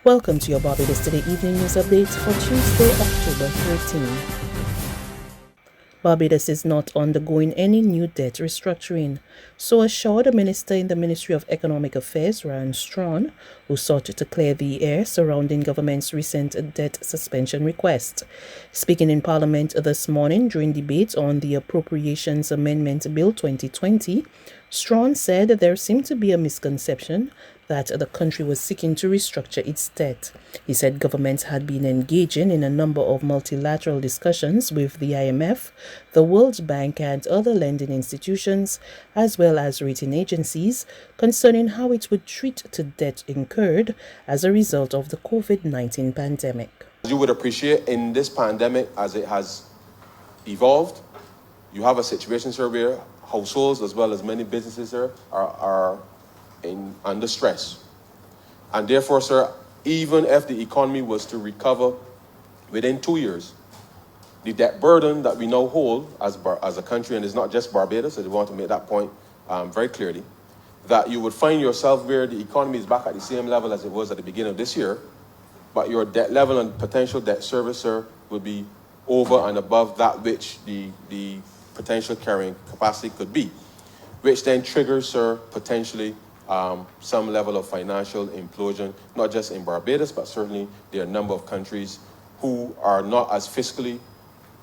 Welcome to your Barbados Today evening news updates for Tuesday, October 13. Barbados is not undergoing any new debt restructuring, so assured a minister in the Ministry of Economic Affairs, Minister Straughn, who sought to clear the air surrounding government's recent debt suspension request. Speaking in Parliament this morning during debate on the Appropriations Amendment Bill 2020, Straughn said there seemed to be a misconception that the country was seeking to restructure its debt. He said governments had been engaging in a number of multilateral discussions with the IMF, the World Bank and other lending institutions, as well as rating agencies, concerning how it would treat the debt incurred as a result of the COVID-19 pandemic. As you would appreciate, in this pandemic, as it has evolved, you have a situation, sir, where households as well as many businesses, sir, are under stress. And therefore, sir, even if the economy was to recover within 2 years, the debt burden that we now hold as a country, and it's not just Barbados, I want to make that point very clearly, that you would find yourself where the economy is back at the same level as it was at the beginning of this year, but your debt level and potential debt servicer would be over and above that which the potential carrying capacity could be, which then triggers, sir, potentially some level of financial implosion, not just in Barbados, but certainly there are a number of countries who are not as fiscally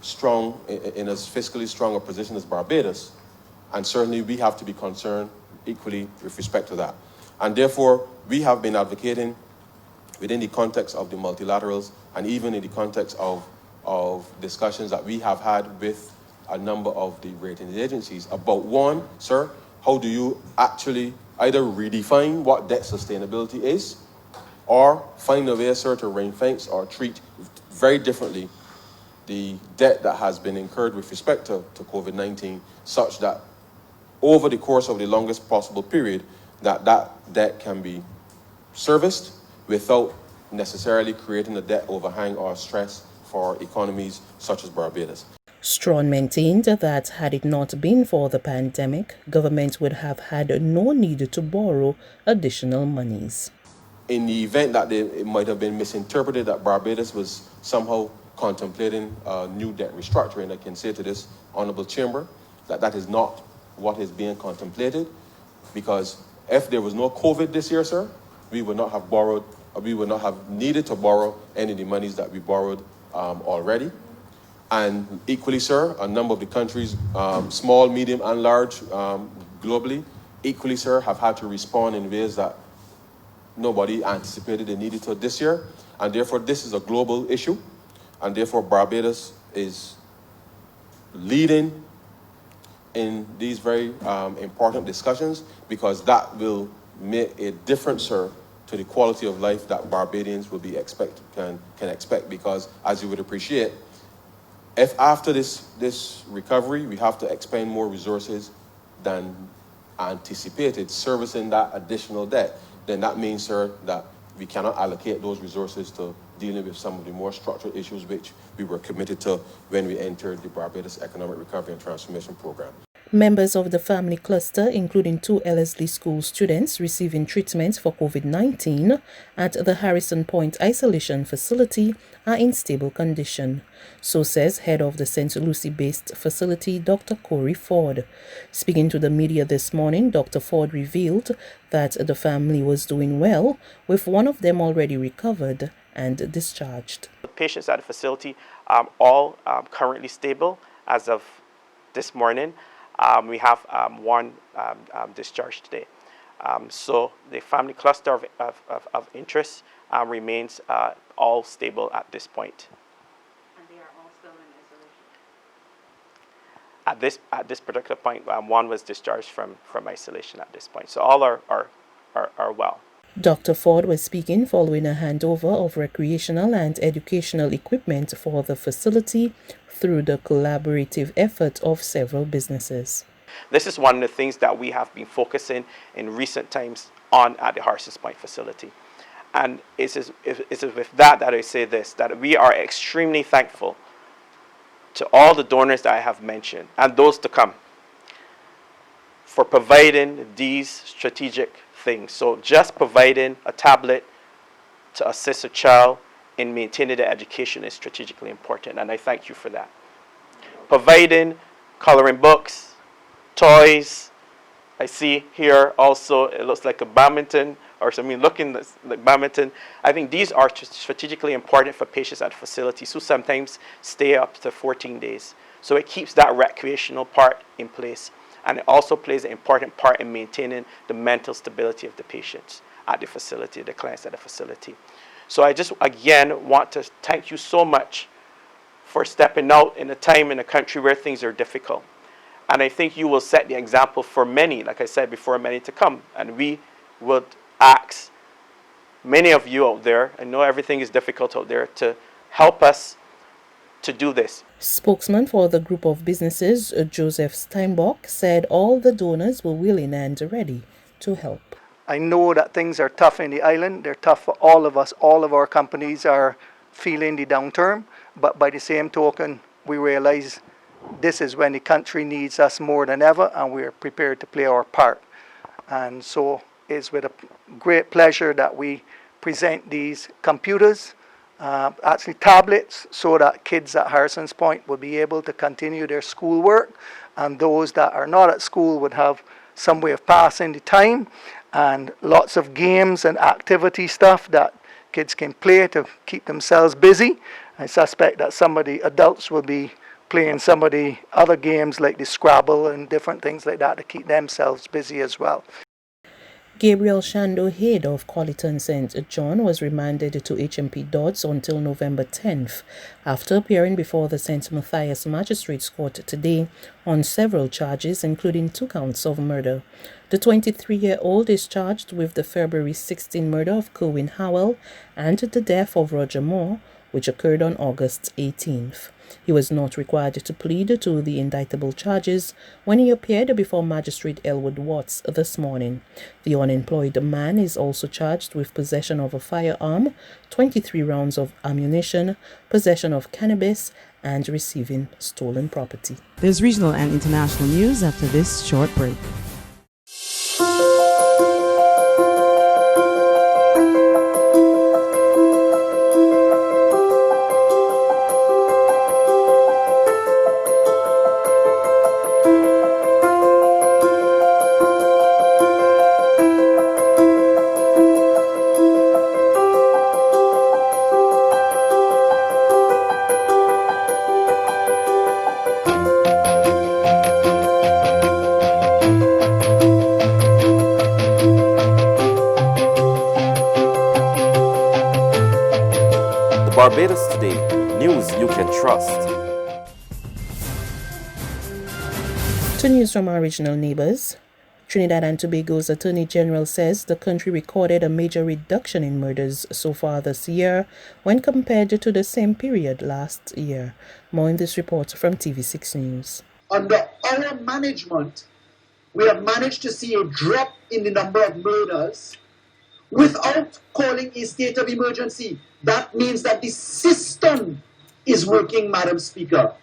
strong, in as fiscally strong a position as Barbados, and certainly we have to be concerned equally with respect to that. And therefore, we have been advocating within the context of the multilaterals and even in the context of discussions that we have had with a number of the rating agencies about, one, sir, how do you actually either redefine what debt sustainability is or find a way, sir, to ring-fence or treat very differently the debt that has been incurred with respect to COVID-19, such that over the course of the longest possible period, that debt can be serviced without necessarily creating a debt overhang or stress for economies such as Barbados. Straughn maintained that had it not been for the pandemic, government would have had no need to borrow additional monies. In the event that it might have been misinterpreted that Barbados was somehow contemplating new debt restructuring, I can say to this honourable chamber that that is not what is being contemplated, because if there was no COVID this year, sir, we would not have needed to borrow any of the monies that we borrowed already. And equally, sir, a number of the countries, small, medium, and large, globally, equally, sir, have had to respond in ways that nobody anticipated they needed to this year. And therefore, this is a global issue. And therefore, Barbados is leading in these very important discussions, because that will make a difference, sir, to the quality of life that Barbadians will be can expect. Because, as you would appreciate, if after this recovery we have to expend more resources than anticipated servicing that additional debt, then that means, sir, that we cannot allocate those resources to dealing with some of the more structural issues which we were committed to when we entered the Barbados Economic Recovery and Transformation Program. Members of the family cluster, including 2 Ellerslie School students receiving treatment for COVID-19 at the Harrison Point Isolation Facility, are in stable condition. So says head of the St. Lucie-based facility, Dr. Corey Ford. Speaking to the media this morning, Dr. Ford revealed that the family was doing well, with one of them already recovered and discharged. The patients at the facility are all currently stable as of this morning. We have one discharged today. So the family cluster of interest remains all stable at this point. And they are all still in isolation? At this particular point, one was discharged from isolation at this point. So all are well. Dr. Ford was speaking following a handover of recreational and educational equipment for the facility through the collaborative effort of several businesses. This is one of the things that we have been focusing in recent times on at the Harrison's Point facility. And it's with that I say this, that we are extremely thankful to all the donors that I have mentioned and those to come for providing these strategic things. So just providing a tablet to assist a child in maintaining their education is strategically important, and I thank you for that. Providing coloring books, toys. I see here also it looks like a badminton or something looking like badminton. I think these are strategically important for patients at facilities who sometimes stay up to 14 days. So it keeps that recreational part in place, and it also plays an important part in maintaining the mental stability of the patients at the facility, the clients at the facility. So I just again want to thank you so much for stepping out in a time in a country where things are difficult. And I think you will set the example for many, like I said before, many to come. And we would ask many of you out there, I know everything is difficult out there, to help us to do this. Spokesman for the group of businesses, Joseph Steinbock, said all the donors were willing and ready to help. I know that things are tough in the island. They're tough for all of us. All of our companies are feeling the downturn. But by the same token, we realize this is when the country needs us more than ever, and we're prepared to play our part. And so it's with a great pleasure that we present these computers, actually tablets, so that kids at Harrison's Point will be able to continue their schoolwork, and those that are not at school would have some way of passing the time, and lots of games and activity stuff that kids can play to keep themselves busy. I suspect that some of the adults will be playing some of the other games like the Scrabble and different things like that to keep themselves busy as well. Gabriel Shando, head of Qualiton St. John, was remanded to HMP Dodds until November 10th after appearing before the St. Matthias Magistrates Court today on several charges, including 2 counts of murder. The 23-year-old is charged with the February 16 murder of Kerwin Howell and the death of Roger Moore, which occurred on August 18th. He was not required to plead to the indictable charges when he appeared before Magistrate Elwood Watts this morning. The unemployed man is also charged with possession of a firearm, 23 rounds of ammunition, possession of cannabis, and receiving stolen property. There's regional and international news after this short break. Barbados Today, news you can trust. To news from our regional neighbors. Trinidad and Tobago's Attorney General says the country recorded a major reduction in murders so far this year when compared to the same period last year. More in this report from TV6 News. Under our management, we have managed to see a drop in the number of murders without calling a state of emergency. That means that the system is working, Madam Speaker.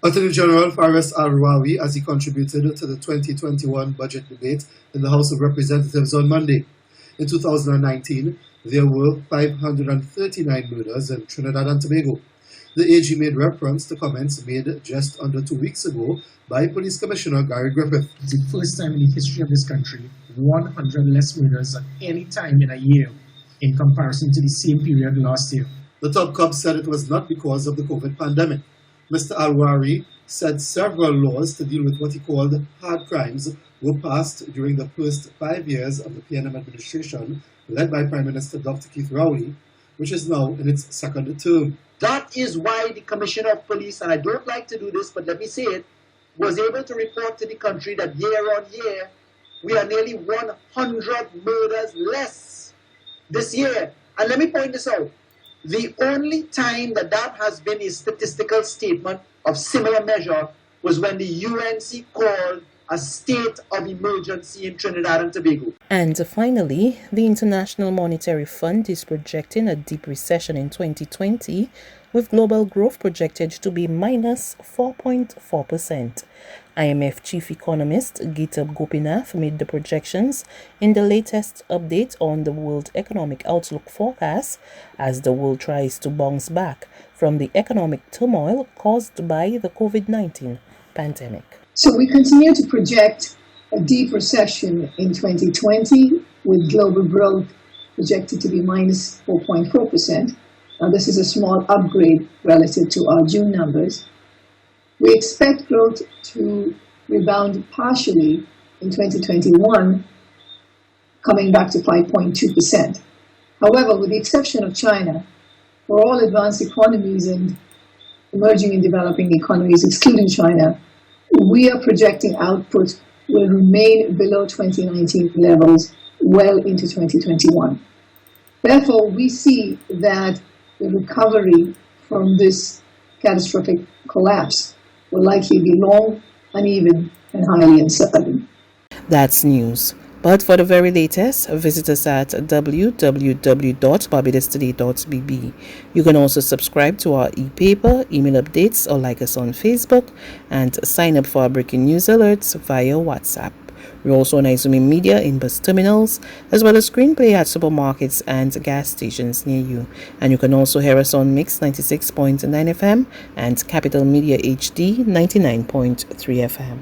Attorney General Faris Al-Rawi, as he contributed to the 2021 budget debate in the House of Representatives on Monday. In 2019, there were 539 murders in Trinidad and Tobago. The AG made reference to comments made just under 2 weeks ago by Police Commissioner Gary Griffith. It's the first time in the history of this country, 100 less murders at any time in a year in comparison to the same period last year. The top cop said it was not because of the COVID pandemic. Mr. Al-Wari said several laws to deal with what he called hard crimes were passed during the first 5 years of the PNM administration, led by Prime Minister Dr. Keith Rowley, which is now in its second term. That is why the Commissioner of Police, and I don't like to do this, but let me say it, was able to report to the country that year on year, we are nearly 100 murders less this year. And let me point this out. The only time that has been a statistical statement of similar measure was when the UNC called a state of emergency in Trinidad and Tobago. And finally, the International Monetary Fund is projecting a deep recession in 2020, with global growth projected to be minus 4.4%. IMF chief economist Gita Gopinath made the projections in the latest update on the World Economic Outlook forecast as the world tries to bounce back from the economic turmoil caused by the COVID-19 pandemic. So we continue to project a deep recession in 2020 with global growth projected to be minus 4.4%. Now this is a small upgrade relative to our June numbers. We expect growth to rebound partially in 2021, coming back to 5.2%. However, with the exception of China, for all advanced economies and emerging and developing economies, excluding China, we are projecting output will remain below 2019 levels well into 2021. Therefore, we see that the recovery from this catastrophic collapse will likely be long, uneven, and highly uncertain. That's news. But for the very latest, visit us at www.barbadostoday.bb. You can also subscribe to our e-paper, email updates, or like us on Facebook, and sign up for our breaking news alerts via WhatsApp. We're also on Izumi Media in bus terminals, as well as screenplay at supermarkets and gas stations near you. And you can also hear us on Mix 96.9 FM and Capital Media HD 99.3 FM.